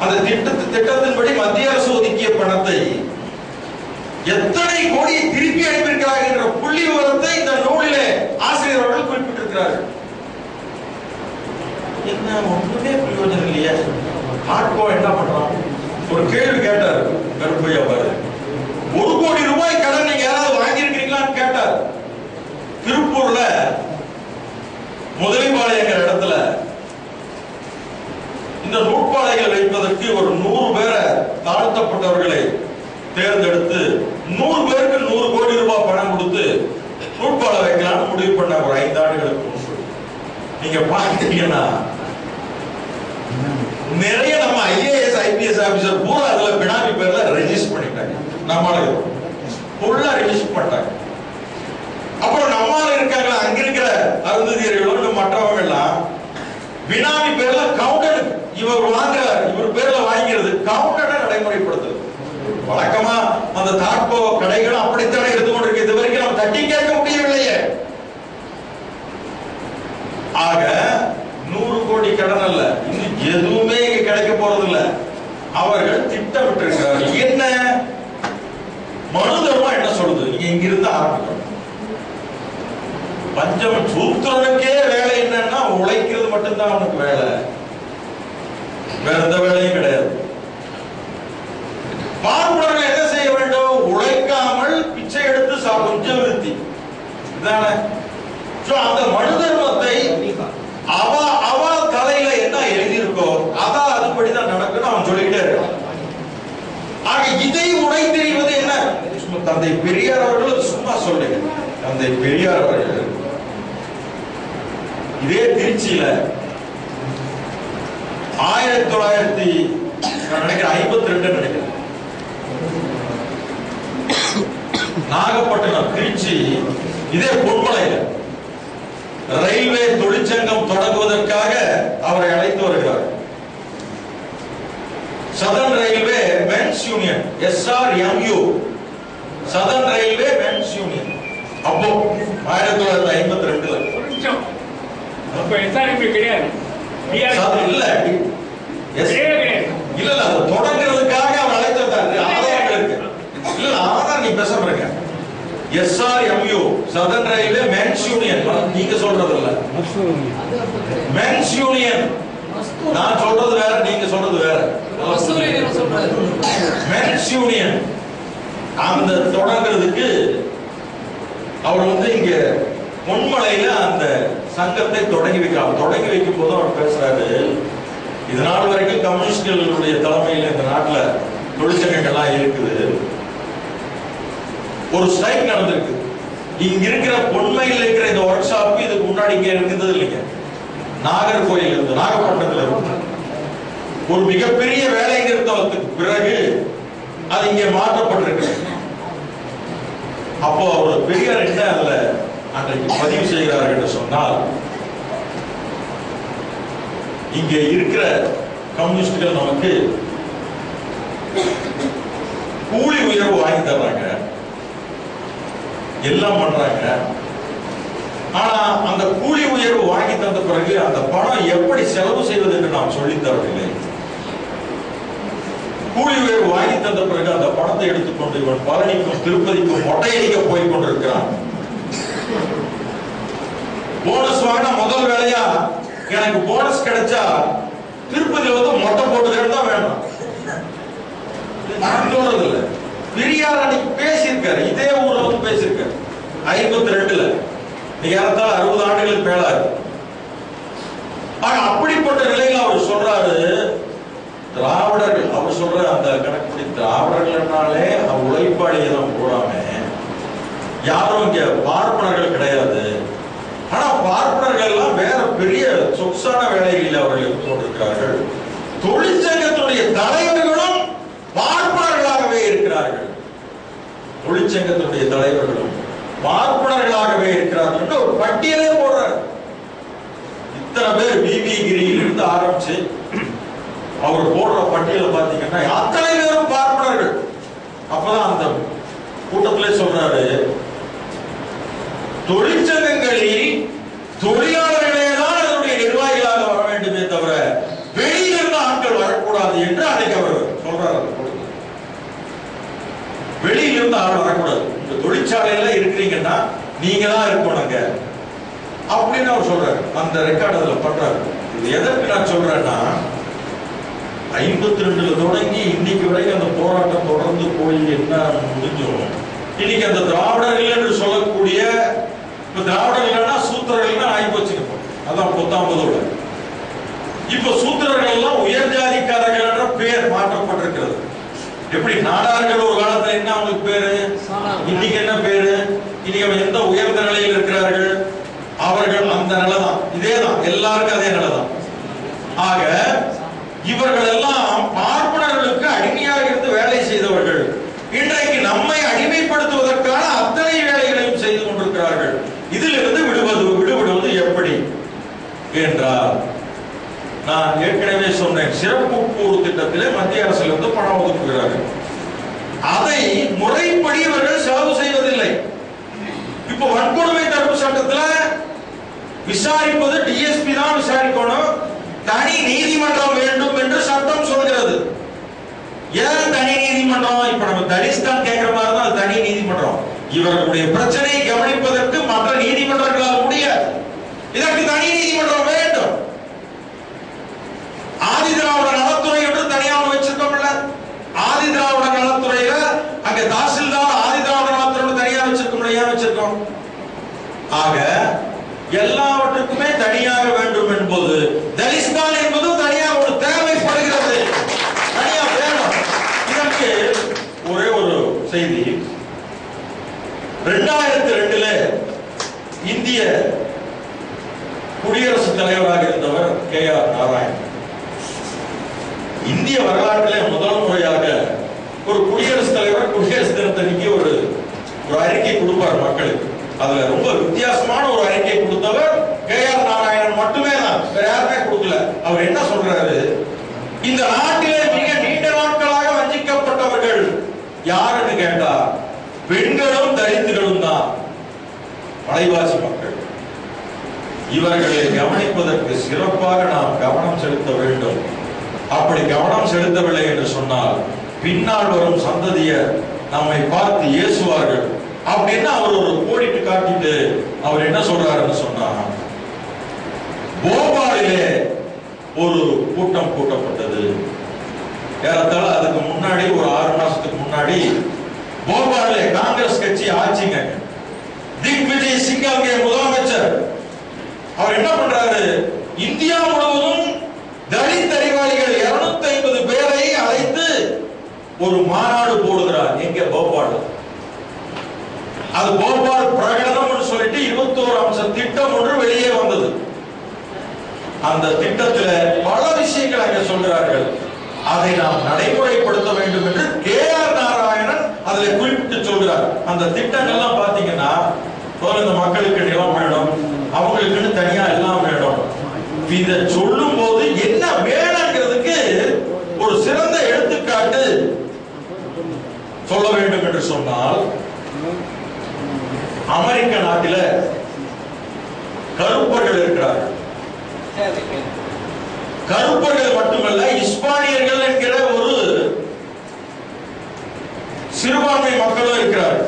அந்த திட்டத்தின்படி மத்திய அரசு ஒதுக்கிய பணத்தை எத்தனை கோடியை திருப்பி அனுப்பியிருக்கிறார்கள் என்ற புள்ளி விவரத்தை இந்த நூலிலே ஆசிரியர் அவர்கள் குறிப்பிட்டிருக்கிறார்கள். என்ன ஒன்றுமே பிரயோஜனம் இல்லையா? ஆட்கோ என்ன பண்றான்? ஒரு கேள்வி கேட்டார் கருப்பையா பாரு, 1 கோடி ரூபாய் கடன் நீங்க யாராவது வாங்கியிருக்கீங்களான்னு கேட்டார். திருப்பூர்ல முதலிபாளையங்கிற இடத்துல இந்த நூற்பாலைகள் வைப்பதற்கு ஒரு 100 பேரை தாழ்த்தப்பட்டவர்களை தேர்ந்தெடுத்து 100 பேருக்கு 100 கோடி ரூபாய் பணம் கொடுத்து நூற்பாலை வைக்கலாம்னு முடிவு பண்ண ஒரு 5 ஆண்டுகளுக்கு முன்பு. நீங்க பாத்தீங்கன்னா நிறைய நம்ம IAS IPS ஆபீசர் பூரா அதுல பினாமி பேர்ல ரெஜிஸ்டர் பண்ணிட்டாங்க. நம்மளால ஃபுல்லா ரெஜிஸ்டர் பண்ணிட்டாங்க. அப்புறம் நம்மால இருக்காங்க அங்க இருக்கிற அருந்ததியர்களும் மற்றவங்க எல்லாம் பினாமி பேர்ல கவுண்டர் இவர் வாங்குறார், இவர் பேர்ல வாங்கிறது கவுண்டரை நடைமுறைப்படுத்துது. வழக்கமா அந்த தாட்கோ கடைகள் அப்படித்தானே இருந்து கொண்டிருக்கு. இது வரைக்கும் நம்ம தட்டி கேட்க முடியவில்லையே. ஆக 100 கோடி கடன் அல்ல, இன்னும் எதுவுமே இங்க கிடைக்க போறது இல்ல. அவர்கள் திட்டமிட்டிருக்கிறார்கள். என்ன மனு தர்மம் என்ன சொல்லுது? நீங்க இங்கிருந்து ஆரம்பிக்கணும். பஞ்சம் சூத்திரனுக்கே வேலை என்னன்னா உழைக்கிறது மட்டும்தான் அவனுக்கு வேலை, வேற எந்த வேலையும் கிடையாது. பார்ப்பனர்கள் என்ன செய்ய வேண்டும்? உழைக்காமல் பிச்சை எடுத்து சாப்பிடும் விருத்தி இதானே. அந்த மனு தர்மத்தை அவ தலையில என்ன எழுதியிருக்கோ அதான் அதுபடிதான் நடக்குன்னு அவன் சொல்லிக்கிட்டே இருக்கான். ஆக இதை உடை தெரிவது என்ன? தந்தை பெரியார் அவர்கள் சும்மா சொல்லுங்க. தந்தை பெரியார் அவர்கள் இதே திருச்சியில 1952 நினைக்கிறேன், நாகப்பட்டினம் திருச்சி இதே பொன்மலையில ரயில்வே தொழிற்சங்கம் தொடங்குவதற்காக அவரை அழைத்து வருகிறார். Southern railway men's union SRMU, southern railway men's union. அப்போ 1952 அப்ப SRMU கிடையாது, இல்ல இல்ல அது தொடங்குறதுக்காக அவர் அழைத்திருந்தாரு. ஆதாரங்கள் இருக்கு. இல்ல ஆதாரம் நீ பேச பாருங்க. SRMU southern railway men's union, நீங்க சொல்றது இல்ல மென்ஸ் யூனியன். நான் சொல்றது வேற, நீங்க சொல்றது வேற. மென்ஸ் யூனியன் அந்த தொடங்குறதுக்கு அவர் இங்க பொன்மலையில அந்த சங்கத்தை தொடங்கி வைக்கும் போது அவர் பேசுறாரு, இதனால் வரைக்கும் கம்யூனிஸ்டுகளுடைய தலைமையில் இந்த நாட்டில் தொழிற்சங்கங்கள்லாம் இருக்குது. ஒரு ஸ்ட்ரைக் நடந்திருக்கு. இங்க இருக்கிற பொன்மையில் இருக்கிற இந்த ஒர்க் ஷாப் இதுக்கு முன்னாடி இங்க இருந்தது இல்லைங்க. நாகர்கோயில் இருந்து நாகப்பட்டினத்துல இருந்து ஒரு மிகப்பெரிய வேலை நிறுத்தத்துக்கு பிறகு அது இங்கே மாற்றப்பட்டிருக்கு. அப்போ அவர் பெரியார் என்ன அதுல அன்றைக்கு பதிவு செய்கிறார் என்று சொன்னால், இங்க இருக்கிற கம்யூனிஸ்டுகள் நமக்கு கூலி உயர்வு வாங்கி தர்றாங்க, எல்லாம் பண்றாங்க. ஆனா அந்த கூலி உயர்வு வாங்கி தந்த பிறகு அந்த பணம் எப்படி செலவு செய்வது என்று நாம் சொல்லித் தரவில்லை. கூலி உயர்வு வாங்கி தந்த பிறகு அந்த பணத்தை எடுத்துக்கொண்டு இவன் பழனிக்கும் திருப்பதிக்கும் மொட்டையடிக்க போய் கொண்டிருக்கிறான். போனஸ் வாங்கினா முதல் வேலையா எனக்கு போனஸ் கிடைச்சா திருப்பதியில மொட்டை போட்டுக்கிறேன் தான் வேணும். நான் சொல்றது இல்ல, பெரியார் அன்னைக்கு பேசியிருக்காரு, இதே ஊர்ல பேசியிருக்காரு 52ல. நீங்க யாராவது 60 ஆண்டுகளுக்கு மேல அப்படிப்பட்ட நிலையில் அவர் சொல்றாரு, திராவிடர்கள் அவர் சொல்ற அந்த கணக்குப்படி திராவிடர்கள்னாலே உழைப்பாளியை தான் போடாம யாரும் இங்க பார்ப்பனர்கள் கிடையாது. ஆனா பார்ப்பனர்கள் எல்லாம் வேற பெரிய சொக்சான வேலைகளில் அவர்கள் கொண்டிருக்கிறார்கள். தொழிற்சங்கத்துடைய தலைவர்களும் பார்ப்பனர்களாகவே இருக்கிறார்கள். தொழிற்சங்கத்துடைய தலைவர்களும் பார்ப்பனர்களாகவே இருக்கிறார்கள். ஒரு பட்டியலே போடுறார். இத்தனை பேர் பிபி கிரியில் இருந்து ஆரம்பிச்சு அவர் போடுற பட்டியலை பாத்தீங்கன்னா அத்தனை பேரும் பார்ப்பனர்கள். அப்பதான் அந்த கூட்டத்திலே சொல்றாரு, தொழிற்சங்கங்களில் தொழிலாளர்களே தான் அதனுடைய நிர்வாகிகளாக வர வேண்டுமே தவிர வெளியிலிருந்து ஆட்கள் வரக்கூடாது. வரக்கூடாது என்று அன்னைக்கு அவர் சொல்றாரு. வெளியிலிருந்து ஆள் வரக்கூடாது, இந்த தொழிற்சாலையில இருக்கிறீங்கன்னா நீங்க தான் இருக்கணுங்க அப்படின்னு அவர் சொல்றாரு. அந்த ரெக்கார்டு அதுல பண்றாரு. இது எதற்கு நான் சொல்றேன்னா, 52 தொடங்கி இன்னைக்கு வரைக்கும் அந்த போராட்டம் தொடர்ந்து போய் என்ன முடிஞ்சோம். இன்னைக்கு அந்த திராவிடர்கள் என்று சொல்லக்கூடிய, இப்ப திராவிடர்கள்னா சூத்திரர்கள் ஆகி போச்சுங்க. அதான் 19 இப்ப சூத்திரர்கள் எல்லாம் உயர் ஜாதிக்காரர்கள் என்ற பெயர் மாற்றப்பட்டிருக்கிறது. எப்படி நாடார்கள் ஒரு காலத்துல என்ன அவங்களுக்கு பேரு, இன்னைக்கு என்ன பேரு? இன்னைக்கு எந்த உயர்ந்த நிலையில் இருக்கிறார்கள் அவர்கள் அந்த நிலைதான். இதேதான் எல்லாருக்கும் அதே நிலைதான். ஆக இவர்கள் எல்லாம் பார்ப்பனர்களுக்கு அடிமையாக இருந்து வேலை செய்தவர்கள். இன்றைக்கு நம்மை அடிமைப்படுத்துவதற்கான அத்தனை வேலைகளையும் செய்து கொண்டிருக்கிறார்கள். இதிலிருந்து விடுபடுவது எப்படி என்றால், நான் ஏற்கனவே சொன்னேன், சிறப்பு கூறு திட்டத்திலே மத்திய அரசிலிருந்து பணம் ஒதுக்குகிறார்கள். அதை முறைப்படி இவர்கள் செலவு செய்வதில்லை. இப்ப வன்கொடுமை தடுப்பு சட்டத்தில் விசாரிப்பது டிஎஸ்பி தான் விசாரிக்கணும், தனி நீதிமன்றம் வேண்டும் என்று சட்டம் சொல்கிறது. ஏன் தனி நீதிமன்றம்? இப்ப நம்ம தலிஸ்தான் கேட்கிற மாதிரி தான் தனி நீதிமன்றம். இவர்களுடைய பிரச்சனையை கவனிப்பதற்கு மற்ற நீதிமன்றங்களால் முடியாது. இதற்கு தனி நீதிமன்றம் வேண்டும். ஆதி திராவிட நலத்துறை என்று தனியாக வச்சிருக்கோம்ல, ஆதி திராவிட நலத்துறையில அங்க தாசில்தார் ஆதி திராவிட நலத்துறை தனியா வச்சிருக்கோம். ஏன் வச்சிருக்கோம்? ஆக எல்லாவற்றுக்குமே தனியாக வேண்டும் என்பது தலிஸ்தான் என்பது தனியாக ஒரு தேவைப்படுகிறது, தனியா வேணும். இதற்கு ஒரே ஒரு செய்தி. 2002 இந்திய குடியரசுத் தலைவராக இருந்தவர் KR நாராயணன். இந்திய வரலாற்றிலே முதல் முறையாக ஒரு குடியரசுத் தலைவர் குடியரசு தினத்தன்னைக்கு ஒரு அறிக்கை கொடுப்பார் மக்களுக்கு. அதுல ரொம்ப வித்தியாசமான ஒரு அறிக்கை கொடுத்தவர் KR நாராயணன் மட்டுமே தான், வேற யாருமே கொடுக்கல. அவர் என்ன சொல்றாரு, இந்த நாட்டிலே மிக நீண்ட நாட்களாக வஞ்சிக்கப்பட்டவர்கள் யாருன்னு கேட்டா பெண்களும் தலித்துகளும் தான், மலைவாசி மக்கள். இவர்களை கவனிப்பதற்கு சிறப்பாக நாம் கவனம் செலுத்த வேண்டும். அப்படி கவனம் செலுத்தவில்லை என்று சொன்னால் பின்னால் வரும் சந்ததியர் நம்மை பார்த்து ஏசுவார்கள் அப்படின்னு அவர் ஒரு கோடிட்டு காட்டிட்டு அவர் என்ன சொல்றாருன்னு சொன்னா, போபாலிலே ஒரு கூட்டம் கூட்டப்பட்டது. ஏறத்தாழ அதுக்கு முன்னாடி ஒரு 6 மாசத்துக்கு முன்னாடி போபாலிலே காங்கிரஸ் கட்சி ஆட்சிங்க. திக்விஜய் சிங் அங்கே முதலமைச்சர். அவர் என்ன பண்றாரு, இந்தியா முழுவதும் தலித் அறிவாளிகள் 250 பேரை அழைத்து ஒரு மாநாடு போடுகிறார். எங்க? போபால். அது போபால் பிரகடனம் சொல்லிட்டு 21 அம்ச திட்டம் ஒன்று வெளியே வந்தது. அந்த திட்டத்தில் பல விஷயங்கள் அங்க சொல்கிறார்கள். அதை நாம் நடைமுறைப்படுத்த வேண்டும் என்று KR நாராயணன் அதில் குறிப்பிட்டு சொல்கிறார். அந்த திட்டங்கள்லாம் பாத்தீங்கன்னா, இந்த மக்களுக்கு நிலம் வேணும், அவங்களுக்குன்னு தனியா எல்லாம் வேணும். இதை சொல்லும் போது என்ன வேணுங்கிறதுக்கு ஒரு சிறந்த எடுத்துக்காட்டு சொல்ல வேண்டும் என்று சொன்னால், அமெரிக்க நாட்டில் கருப்பர்கள் இருக்கிறார்கள். கருப்பர்கள் மட்டுமல்ல, இஸ்பானியர்கள் என்கிற ஒரு சிறுபான்மை மக்களும் இருக்கிறார்கள்.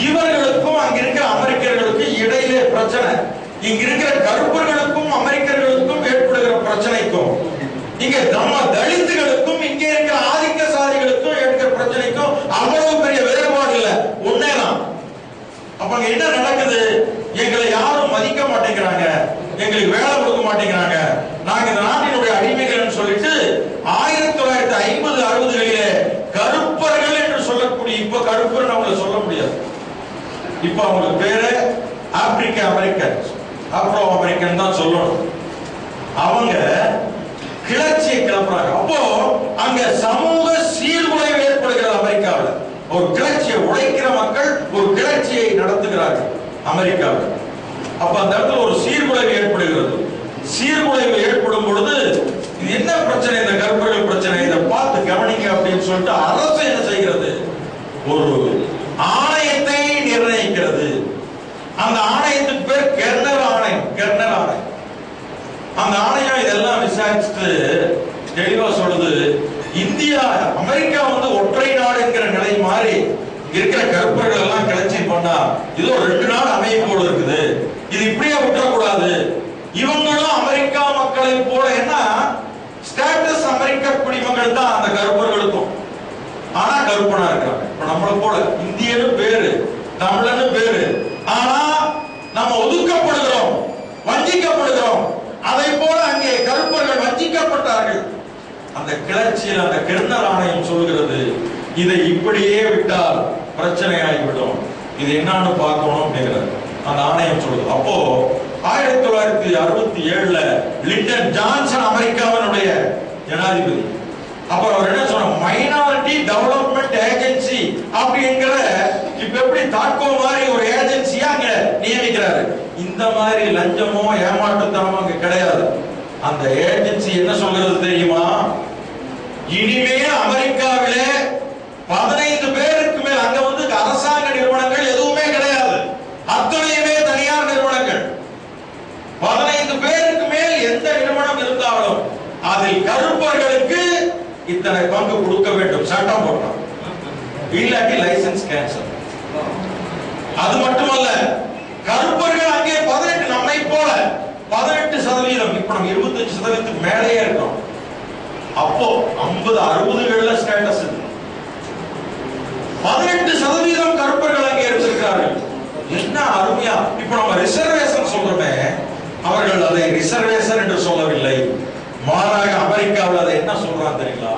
இவர்களுக்கும் அங்க இருக்கிற அமெரிக்கர்களுக்கும் இடையிலே பிரச்சனை. இங்க இருக்கிற கருப்பர்களுக்கும் அமெரிக்கர்களுக்கும் ஏற்படுகிற பிரச்சனைக்கும், இங்க நம்ம தலித்துகளுக்கும் இங்க இருக்கிற ஆதிக்க சாதிகளுக்கும் ஏற்படுகிற பிரச்சனைக்கும் அவ்வளவு பெரிய வேறுபாடு இல்ல, ஒன்னேதான். அப்ப அங்க என்ன நடக்குது, எங்களை யாரும் மதிக்க மாட்டேங்கிறாங்க, எங்களுக்கு வேலை கொடுக்க மாட்டேங்கிறாங்க, நாங்க இந்த நாட்டினுடைய அடிமைகள் சொல்லிட்டு 1950-60களிலே கருப்பர்கள் என்று சொல்லக்கூடிய, இப்ப கருப்பர் அவங்களை சொல்ல முடியாது, இப்ப அவங்களுக்கு பேரு ஆப்பிரிக்க அமெரிக்கன், ஆப்ரோ அமெரிக்கன் தான் சொல்லணும். அவங்க கிளர்ச்சியை கிளப்புறாங்க. அப்போ அங்க சமூக சீர்குலைவு ஏற்படுகிறது. அமெரிக்காவில் ஒரு கிளர்ச்சியை, உழைக்கிற மக்கள் ஒரு கிளர்ச்சியை நடத்துகிறார்கள் அமெரிக்காவில். அப்ப அந்த இடத்துல ஒரு சீர்குலைவு ஏற்படுகிறது. சீர்குலைவு ஏற்படும் பொழுது இது என்ன பிரச்சனை, இந்த கருப்பர்கள் பிரச்சனை, இதை பார்த்து கவனிங்க அப்படின்னு சொல்லிட்டு அரசு என்ன செய்கிறது, ஒரு ஆணையத்தை நிர்ணயிக்கிறது. அந்த ஆணையத்துக்கு பேர் கெர்னல் ஆணையம். கெர்னல் ஆணையம். அந்த ஆணையம் இதெல்லாம் விசாரிச்சுட்டு ட்ரஸ்ட் தெளிவா சொல்லுது, இந்தியா அமெரிக்கா வந்து ஒற்றை நாடு என்கிற நிலை மாறி இருக்கிற கருப்பர்கள் எல்லாம் கிளர்ச்சி பண்ணா இது ஒரு 2 நாடு அமையும் போல இருக்குது, இது இப்படியே விட்டுறக்கூடாது. இவங்களும் அமெரிக்கா மக்களை போல என்ன ஸ்டேட்டஸ் அமெரிக்க குடிமக்கள் தான் அந்த கருப்பர்களுக்கும், ஆனா கருப்பனா இருக்காங்க. இப்ப நம்மள போல இந்தியன்னு பேரு, தமிழன்னு பேரு, ஆனா நம்ம ஒதுக்கப்படுகிறோம், வஞ்சிக்கப்படுகிறோம். அதை போல அங்கே கருப்பர்கள் வஞ்சிக்கப்பட்டார்கள். அந்த கிளர்ச்சியில் அந்த கெர்னல் ஆணையம் சொல்கிறது, இதை இப்படியே விட்டால் பிரச்சனை ஆகிவிடும், இது என்னன்னு பார்க்கணும் அப்படிங்கிறது அந்த ஆணையம் சொல்லுது. அப்போ 1967 லிண்டன் ஜான்சன் அமெரிக்காவினுடைய ஜனாதிபதி, அப்புறம் அவர் என்ன சொன்ன, மைனாரிட்டி டெவலப்மெண்ட் ஏஜென்சி அப்படிங்கிற இப்ப எப்படி தாக்கோ மாதிரி ஒரு ஏஜென்சியா அங்க நியமிக்கிறாரு. இந்த மாதிரி லஞ்சமோ ஏமாற்றுத்தனமோ அங்க கிடையாது. அந்த ஏஜென்சி என்ன சொல்றது தெரியுமா, இனிமேல் அமெரிக்காவிலே 15 பேருக்கு மேல், அங்க வந்து அரசாங்க நிறுவனங்கள் எதுவுமே கிடையாது, அத்தனையுமே தனியார் நிறுவனங்கள். 15 பேருக்கு மேல் எந்த நிறுவனம் இருந்தாலும் அதில் கருப்பர்களுக்கு இத்தனை பங்கு கொடுக்க வேண்டும் சட்டம் போட்டான், இல்லாட்டி லைசன்ஸ் கேன்சல். அது மட்டுமல்ல, கருப்பர்கள் அங்கே 18, நம்மை போல 18%, இப்ப நம்ம 25% மேலேயே இருக்கோம். அப்போ 50, 60களில் ஸ்டேட்டஸ் இது. 18% கருப்பர்கள் அங்கே இருந்திருக்கிறார்கள். என்ன அருமையா! இப்ப நம்ம ரிசர்வேஷன் சொல்றோமே, அவர்கள் அதை ரிசர்வேஷன் என்று சொல்லவில்லை, மாறாக அமெரிக்காவில் அதை என்ன சொல்றாங்க தெரியுங்களா,